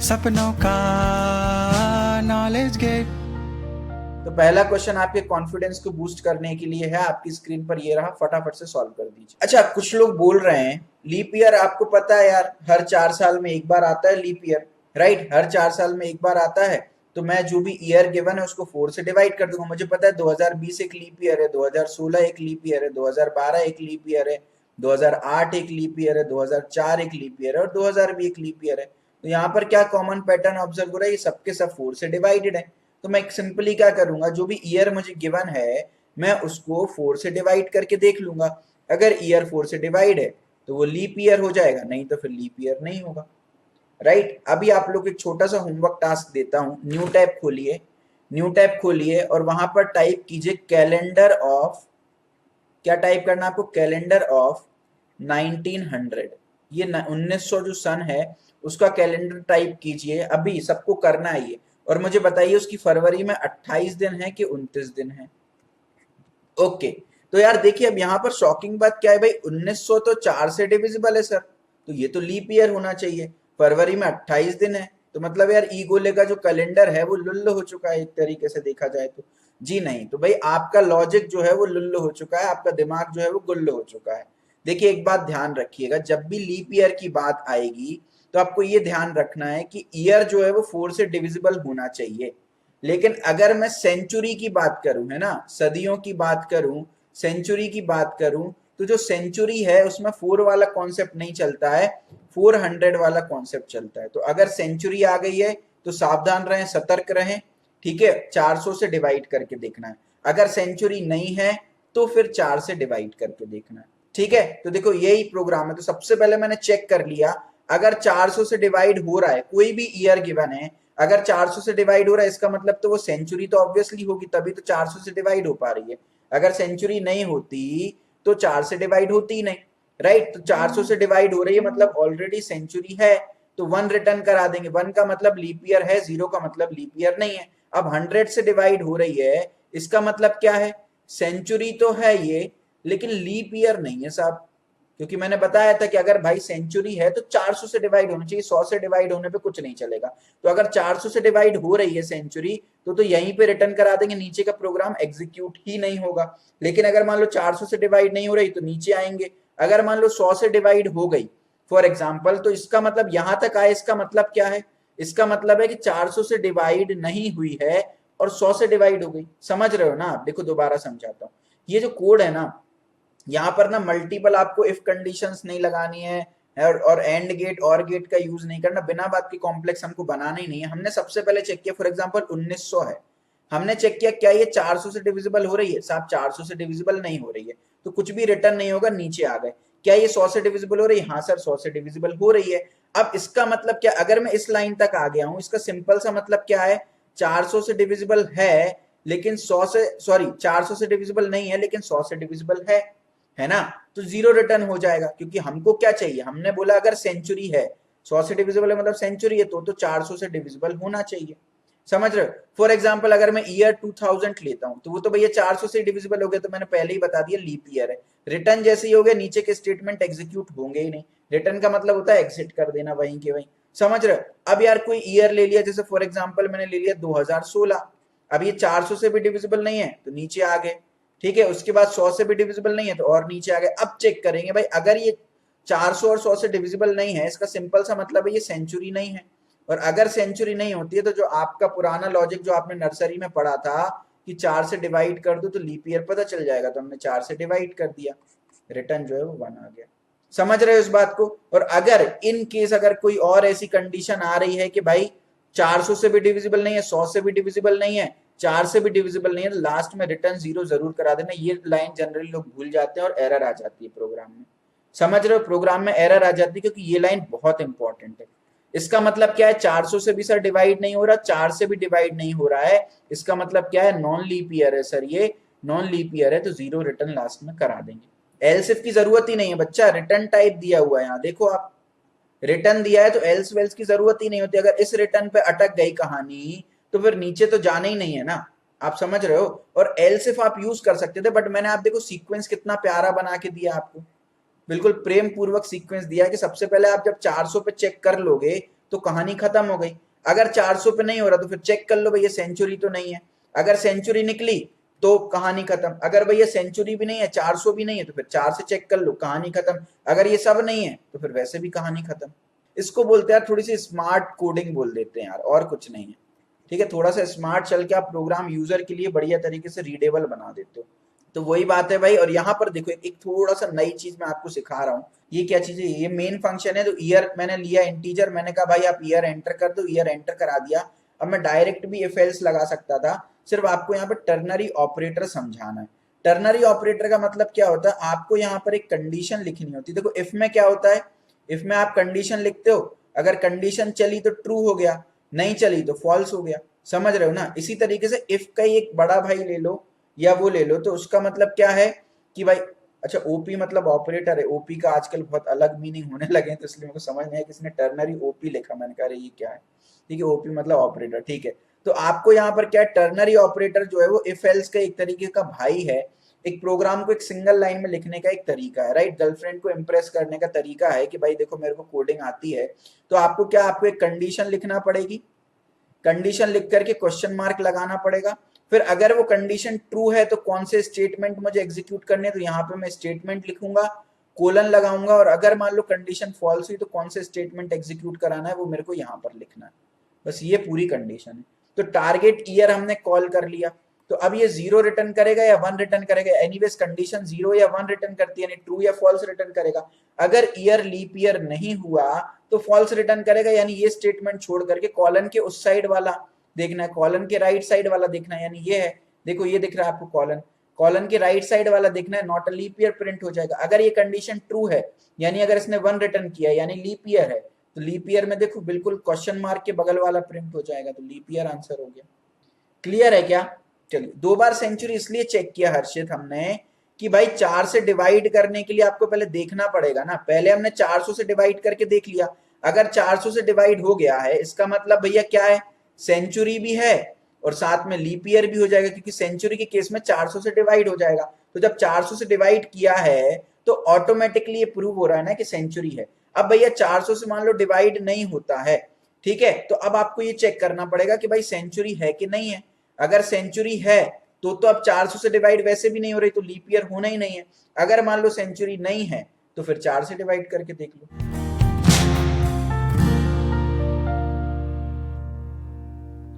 सपनों का knowledge gate. तो पहला क्वेश्चन आपके कॉन्फिडेंस को बूस्ट करने के लिए है, आपकी स्क्रीन पर ये रहा, फटाफट से सॉल्व कर दीजिए। अच्छा, कुछ लोग बोल रहे हैं लीप ईयर आपको पता है यार, हर 4 साल में एक बार आता है लीप ईयर, राइट? हर 4 साल में एक बार आता है, तो मैं जो भी ईयर गिवन है उसको 4 से डिवाइड कर दूंगा। मुझे पता है 2020 एक लीप ईयर है, 2016 एक लीप ईयर है, 2012 एक लीप ईयर है, 2008 एक लीप ईयर है, 2004 एक लीप ईयर है और 2000 भी एक लीप ईयर है। तो यहाँ पर क्या कॉमन पैटर्न ऑब्जर्व हो रहा है, ये सबके सब 4 से डिवाइडेड है। तो मैं सिंपली क्या करूंगा, जो भी ईयर मुझे गिवन है मैं उसको 4 से डिवाइड करके देख लूंगा। अगर ईयर 4 से डिवाइड है तो वो लीप ईयर हो जाएगा, नहीं तो फिर लीप ईयर नहीं होगा, राइट? अभी आप लोग एक छोटा सा होमवर्क टास्क देता हूं। न्यू टैब खोलिए, न्यू टैब खोलिए और वहां पर टाइप कीजिए कैलेंडर ऑफ, क्या टाइप करना आपको, कैलेंडर ऑफ 1900। ये 1900 जो सन है उसका कैलेंडर टाइप कीजिए, अभी सबको करना है ये। और मुझे बताइए उसकी फरवरी में 28 दिन है कि 29 दिन है। ओके, तो यार देखिए अब यहाँ पर शॉकिंग बात क्या है भाई, 1900 तो 4 से डिविजिबल है सर, तो ये तो लीप ईयर होना चाहिए। फरवरी में 28 दिन है, तो मतलब यार ईगोले का जो कैलेंडर है वो लुल्ल हो चुका है एक तरीके से देखा जाए तो। जी नहीं, तो भाई आपका लॉजिक जो है वो लुल्ल हो चुका है, आपका दिमाग जो है वो गुल्ल हो चुका है। देखिए एक बात ध्यान रखिएगा, जब भी लीप ईयर की बात आएगी तो आपको ये ध्यान रखना है कि ईयर जो है वो 4 से डिविजिबल होना चाहिए। लेकिन अगर मैं सेंचुरी की बात करूं, है ना, सदियों की बात करूं, सेंचुरी की बात करूं, तो जो सेंचुरी है उसमें 4 वाला कॉन्सेप्ट नहीं चलता है, 400 वाला कॉन्सेप्ट चलता है। तो अगर सेंचुरी आ गई है तो सावधान रहें, सतर्क रहें, ठीक है? 400 से डिवाइड करके देखना है। अगर सेंचुरी नहीं है तो फिर 4 से डिवाइड करके देखना है, ठीक है? तो देखो यही प्रोग्राम है। तो सबसे पहले मैंने चेक कर लिया, अगर 400 से डिवाइड हो रहा है, कोई भी ईयर गिवन है, अगर 400 से डिवाइड हो रहा है इसका मतलब तो वो सेंचुरी तो ऑब्वियसली होगी, तभी तो 400 से डिवाइड हो पा रही है। अगर सेंचुरी नहीं होती तो 4 से डिवाइड होती ही नहीं, राइट? तो 400 से डिवाइड हो रही है मतलब ऑलरेडी सेंचुरी है, तो 1 रिटर्न करा देंगे। 1 का मतलब लीप ईयर है, 0 का मतलब लीप ईयर नहीं है। अब 100 से डिवाइड हो रही है, इसका मतलब क्या है, सेंचुरी तो है ये, लेकिन लीप ईयर नहीं है साहब, क्योंकि मैंने बताया था कि अगर भाई सेंचुरी है तो 400 से डिवाइड होना चाहिए, 100 से डिवाइड होने पे कुछ नहीं चलेगा। तो अगर 400 से डिवाइड हो रही है सेंचुरी तो यहीं पे रिटर्न करा देंगे, नीचे का प्रोग्राम एग्जीक्यूट ही नहीं होगा। लेकिन अगर मान लो 400 से डिवाइड नहीं हो रही तो नीचे आएंगे। अगर मान लो 100 से डिवाइड हो गई फॉर एग्जाम्पल, तो इसका मतलब यहां तक आए, इसका मतलब क्या है, इसका मतलब है कि 400 से डिवाइड नहीं हुई है और 100 से डिवाइड हो गई। समझ रहे हो ना आप? देखो दोबारा समझाता हूँ, ये जो कोड है ना, यहाँ पर ना मल्टीपल आपको इफ कंडीशंस नहीं लगानी है और एंड गेट और गेट का यूज नहीं करना, बिना बात की कॉम्प्लेक्स हमको बनाना ही नहीं है। हमने सबसे पहले चेक किया, फॉर एग्जांपल 1900 है, हमने चेक किया क्या ये 400 से डिविजिबल हो रही है, साहब 400 से डिविजिबल नहीं हो रही है, तो कुछ भी रिटर्न नहीं होगा, नीचे आ गए। क्या ये 100 से डिविजिबल हो रही है? हाँ सर 100 से डिविजिबल हो रही है। अब इसका मतलब क्या, अगर मैं इस लाइन तक आ गया हूं, इसका सिंपल सा मतलब क्या है, 400 से डिविजिबल है लेकिन 100 से, सॉरी 400 से डिविजिबल नहीं है लेकिन 100 से डिविजिबल है ना? तो 0 रिटर्न हो जाएगा, क्योंकि हमको क्या चाहिए, हमने बोला अगर सेंचुरी है, 100 से डिविजिबल है मतलब सेंचुरी है, तो 400 से डिविजिबल होना चाहिए। समझ रहे हो? फॉर एग्जाम्पल अगर मैं ईयर 2000 लेता हूं तो वो तो भैया 400 से डिविजिबल हो गया, तो मैंने पहले ही बता दिया लीप ईयर है। रिटर्न जैसे ही हो गया, नीचे के स्टेटमेंट एग्जीक्यूट होंगे ही नहीं। रिटर्न का मतलब होता है एग्जिट कर देना वहीं के वहीं। समझ रहे हो? अब यार कोई ईयर ले लिया, जैसे फॉर एग्जाम्पल मैंने ले लिया 2016, अब ये 400 से भी डिविजिबल नहीं है तो नीचे आ गए, ठीक है? उसके बाद 100 से भी डिविजिबल नहीं है तो और नीचे आ गए। अब चेक करेंगे भाई, अगर ये 400 और 100 से डिविजिबल नहीं है, इसका सिंपल सा मतलब है ये सेंचुरी नहीं है। और अगर सेंचुरी नहीं होती है तो जो आपका पुराना लॉजिक जो आपने नर्सरी में पढ़ा था कि 4 से डिवाइड कर दो तो लीप ईयर पता चल जाएगा, तो हमने 4 से डिवाइड कर दिया, रिटर्न जो है वो 1 आ गया। समझ रहे हो इस बात को? और अगर इन केस अगर कोई और ऐसी कंडीशन आ रही है कि भाई 400 से भी डिविजिबल नहीं है, 100 से भी डिविजिबल नहीं है, 4 से भी डिविजिबल नहीं है, तो लास्ट में रिटर्न 0 जरूर करा देना। ये लाइन जनरली लोग भूल जाते हैं और एरर आ जाती है प्रोग्राम में। समझ रहे हो? प्रोग्राम में एरर आ जाती है क्योंकि ये लाइन बहुत इंपॉर्टेंट है। इसका मतलब क्या है, 400 से भी सर डिवाइड नहीं हो रहा, 4 से भी डिवाइड नहीं हो रहा है, इसका मतलब क्या है, नॉन लीप ईयर है सर, ये नॉन लीप ईयर है, तो 0 रिटर्न लास्ट में करा देंगे। एल्स इफ की जरूरत ही नहीं है बच्चा, रिटर्न टाइप दिया हुआ है यहाँ देखो आप, रिटर्न दिया है तो एल्स वेल्स की जरूरत ही नहीं होती। अगर इस रिटर्न पे अटक गई कहानी तो फिर नीचे तो जाना ही नहीं है ना। आप समझ रहे हो? और एल्स इफ आप यूज कर सकते थे, बट मैंने आप देखो सीक्वेंस कितना प्यारा बना के दिया आपको, बिल्कुल प्रेम पूर्वक सीक्वेंस दिया कि सबसे पहले आप जब 400 पे चेक कर लोगे तो कहानी खत्म हो गई। अगर 400 पे नहीं हो रहा तो फिर चेक कर लो भैया सेंचुरी तो नहीं है। अगर सेंचुरी निकली तो कहानी खत्म। अगर भैया सेंचुरी भी नहीं है, 400 भी नहीं है, तो फिर 4 से चेक कर लो, कहानी खत्म। अगर ये सब नहीं है तो फिर वैसे भी कहानी खत्म। इसको बोलते हैं यार थोड़ी सी स्मार्ट कोडिंग बोल देते हैं यार, और कुछ नहीं है। ठीक है, थोड़ा सा स्मार्ट चल के आप प्रोग्राम यूजर के लिए बढ़िया तरीके से रीडेबल बना देते हो। तो वही बात है भाई। और यहाँ पर देखो एक थोड़ा सा नई चीज मैं आपको सिखा रहा हूँ। ये क्या चीज है? ये मेन फंक्शन है। तो ईयर मैंने लिया इंटीजर, मैंने कहा भाई आप ईयर एंटर कर दो, ईयर एंटर करा दिया। अब मैं डायरेक्ट भी इफ एल्स लगा सकता था, सिर्फ आपको यहाँ पर टर्नरी ऑपरेटर समझाना है। टर्नरी ऑपरेटर का मतलब क्या होता है? आपको यहाँ पर एक कंडीशन लिखनी होती है। देखो इफ में क्या होता है, इफ में आप कंडीशन लिखते हो, अगर कंडीशन चली तो ट्रू हो गया, नहीं चली तो फॉल्स हो गया। समझ रहे हो ना? इसी तरीके से इफ का ही एक बड़ा भाई ले लो या वो ले लो, तो उसका मतलब क्या है कि भाई, अच्छा ओपी मतलब ऑपरेटर है। ओपी का आजकल बहुत अलग मीनिंग होने लगे हैं, तो इसलिए मेरे को समझ नहीं है किसने टर्नरी ओपी लिखा। मैंने कहा ये क्या है? ठीक है, ओपी मतलब ऑपरेटर। ठीक है, तो आपको यहाँ पर क्या है, टर्नरी ऑपरेटर जो है वो इफ एल्स का एक तरीके का भाई है। एक प्रोग्राम को एक सिंगल लाइन में लिखने का एक तरीका है, राइट? गर्लफ्रेंड को इंप्रेस करने का तरीका है कि भाई देखो मेरे को कोडिंग आती है। तो आपको क्या, आपको एक कंडीशन लिखना पड़ेगी, कंडीशन लिख करके क्वेश्चन मार्क लगाना पड़ेगा। फिर अगर वो कंडीशन ट्रू है तो कौन से स्टेटमेंट मुझे एग्जीक्यूट करने, तो यहाँ पे मैं स्टेटमेंट लिखूंगा, कोलन लगाऊंगा। और अगर मान लो कंडीशन फॉल्स हुई तो कौन से स्टेटमेंट एग्जीक्यूट कराना है वो मेरे को यहाँ पर लिखना है। बस ये पूरी कंडीशन है। तो टारगेट ईयर हमने कॉल कर लिया, तो अब ये 0 रिटर्न करेगा या 1 रिटर्न करेगा? एनीवेज कंडीशन 0 या 1 रिटर्न करती है, यानी ट्रू या फॉल्स रिटर्न करेगा। अगर ईयर लीप ईयर नहीं हुआ तो फॉल्स रिटर्न करेगा, यानी ये स्टेटमेंट छोड़ करके कॉलन के उस साइड वाला देखना है, कॉलन के राइट साइड वाला देखना है। यानी ये है, देखो ये दिख रहा है आपको कॉलन, कॉलन के राइट साइड वाला देखना है, not a leap year print हो जाएगा। अगर ये कंडीशन ट्रू है, यानी अगर इसने 1 रिटर्न किया यानी लीप ईयर है, तो लीप ईयर में देखो बिल्कुल क्वेश्चन मार्क के बगल वाला प्रिंट हो जाएगा, तो लीप ईयर आंसर हो गया। क्लियर है क्या? चलिए, 2 बार सेंचुरी इसलिए चेक किया हर्षित हमने कि भाई 4 से डिवाइड करने के लिए आपको पहले देखना पड़ेगा ना। पहले हमने 400 से डिवाइड करके देख लिया, अगर 400 से डिवाइड हो गया है इसका मतलब भैया क्या है, सेंचुरी भी है और साथ में लीप ईयर भी हो जाएगा, क्योंकि सेंचुरी के केस में 400 से डिवाइड हो जाएगा। तो जब 400 से डिवाइड किया है तो ऑटोमेटिकली ये प्रूव हो रहा है ना कि सेंचुरी है। अब भैया 400 से मान लो डिवाइड नहीं होता है, ठीक है, तो अब आपको ये चेक करना पड़ेगा कि भाई सेंचुरी है कि नहीं है। अगर सेंचुरी है तो अब 400 से डिवाइड वैसे भी नहीं हो रही, तो लीप ईयर होना ही नहीं है। अगर मान लो सेंचुरी नहीं है तो फिर 4 से डिवाइड करके देख लो।